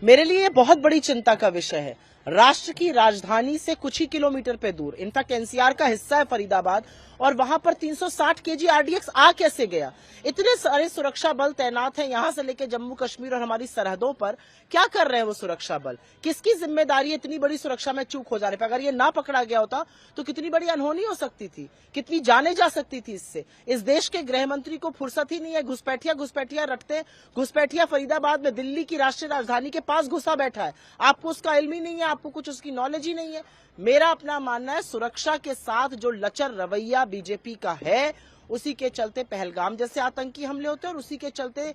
मेरे लिए ये बहुत बड़ी चिंता का विषय है। राष्ट्र की राजधानी से कुछ ही किलोमीटर पे दूर, इनफैक्ट एनसीआर का हिस्सा है फरीदाबाद, और वहां पर 360 केजी आरडीएक्स आ कैसे गया? इतने सारे सुरक्षा बल तैनात हैं यहां से लेकर जम्मू कश्मीर और हमारी सरहदों पर। क्या कर रहे हैं वो सुरक्षा बल? किसकी जिम्मेदारी है इतनी बड़ी सुरक्षा में चूक हो जाने पर? अगर ये ना पकड़ा गया होता तो कितनी बड़ी अनहोनी हो सकती थी, कितनी जाने जा सकती थी इससे। इस देश के गृह मंत्री को फुर्सत ही नहीं है, घुसपैठिया रटते। घुसपैठिया फरीदाबाद में दिल्ली की राष्ट्रीय राजधानी के पास घुसा बैठा है। आपको उसका इल्म ही नहीं है, आपको कुछ उसकी नॉलेज ही नहीं है। मेरा अपना मानना है सुरक्षा के साथ जो लचर रवैया बीजेपी का है, उसी के चलते पहलगाम जैसे आतंकी हमले होते हैं और उसी के चलते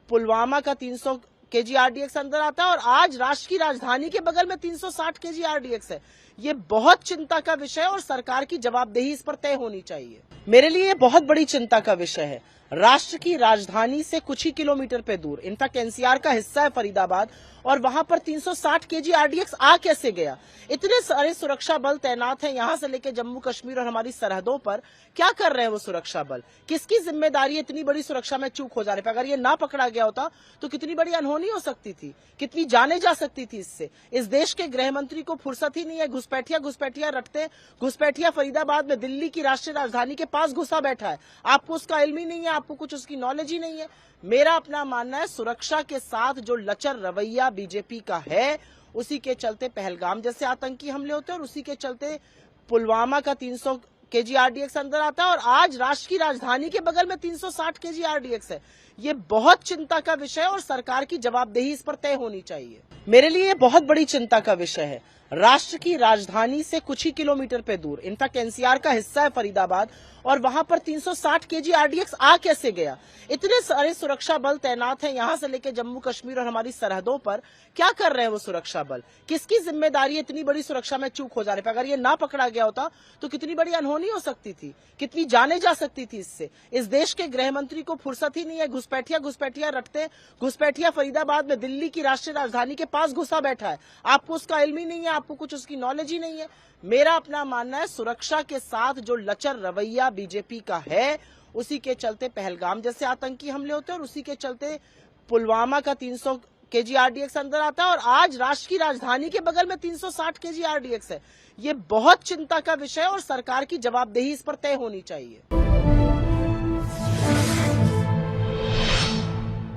पुलवामा का 300 केजी आरडीएक्स अंदर आता है और आज राष्ट्र की राजधानी के बगल में 360 केजी आरडीएक्स है। ये बहुत चिंता का विषय है और सरकार की जवाबदेही इस पर तय होनी चाहिए। मेरे लिए ये बहुत बड़ी चिंता का विषय है। राष्ट्र की राजधानी से कुछ ही किलोमीटर पे दूर, इनफैक्ट एनसीआर का हिस्सा है फरीदाबाद, और वहां पर 360 केजी आरडीएक्स आ कैसे गया? इतने सारे सुरक्षा बल तैनात हैं यहां से लेकर जम्मू कश्मीर और हमारी सरहदों पर। क्या कर रहे हैं वो सुरक्षा बल? किसकी जिम्मेदारी है इतनी बड़ी सुरक्षा में चूक हो जाने पर? अगर ये ना पकड़ा गया होता तो कितनी बड़ी अनहोनी हो सकती थी, कितनी जाने जा सकती थी इससे। इस देश के गृह मंत्री को फुर्सत ही नहीं है, घुसपैठिया रटते। घुसपैठिया फरीदाबाद में दिल्ली की राष्ट्रीय राजधानी के पास घुसा बैठा है। आपको उसका इल्म ही नहीं है, आपको कुछ उसकी नॉलेज ही नहीं है। मेरा अपना मानना है सुरक्षा के साथ जो लचर रवैया बीजेपी का है, उसी के चलते पहलगाम जैसे आतंकी हमले होते हैं और उसी के चलते पुलवामा का 300 केजी आरडीएक्स अंदर आता है और आज राष्ट्र की राजधानी के बगल में 360 केजी आरडीएक्स है। ये बहुत चिंता का विषय है और सरकार की जवाबदेही इस पर तय होनी चाहिए। मेरे लिए ये बहुत बड़ी चिंता का विषय है। राष्ट्र की राजधानी से कुछ ही किलोमीटर पे दूर, इनफैक्ट एनसीआर का हिस्सा है फरीदाबाद, और वहां पर 360 केजी आरडीएक्स आ कैसे गया? इतने सारे सुरक्षा बल तैनात हैं यहां से लेकर जम्मू कश्मीर और हमारी सरहदों पर। क्या कर रहे हैं वो सुरक्षा बल? किसकी जिम्मेदारी है इतनी बड़ी सुरक्षा में चूक हो जाने पर? अगर ये ना पकड़ा गया होता तो कितनी बड़ी अनहोनी हो सकती थी, कितनी जाने जा सकती थी इससे। इस देश के गृह मंत्री को फुर्सत ही नहीं है, घुसपैठिया रटते। घुसपैठिया फरीदाबाद में दिल्ली की राष्ट्रीय राजधानी के पास घुसा बैठा है। आपको उसका इल्म ही नहीं है, आपको कुछ उसकी नॉलेज ही नहीं है। मेरा अपना मानना है सुरक्षा के साथ जो लचर रवैया बीजेपी का है, उसी के चलते पहलगाम जैसे आतंकी हमले होते हैं और उसी के चलते पुलवामा का 300 केजी आरडीएक्स अंदर आता है और आज राष्ट्र की राजधानी के बगल में 360 केजी आरडीएक्स है। ये बहुत चिंता का विषय है और सरकार की जवाबदेही इस पर तय होनी चाहिए।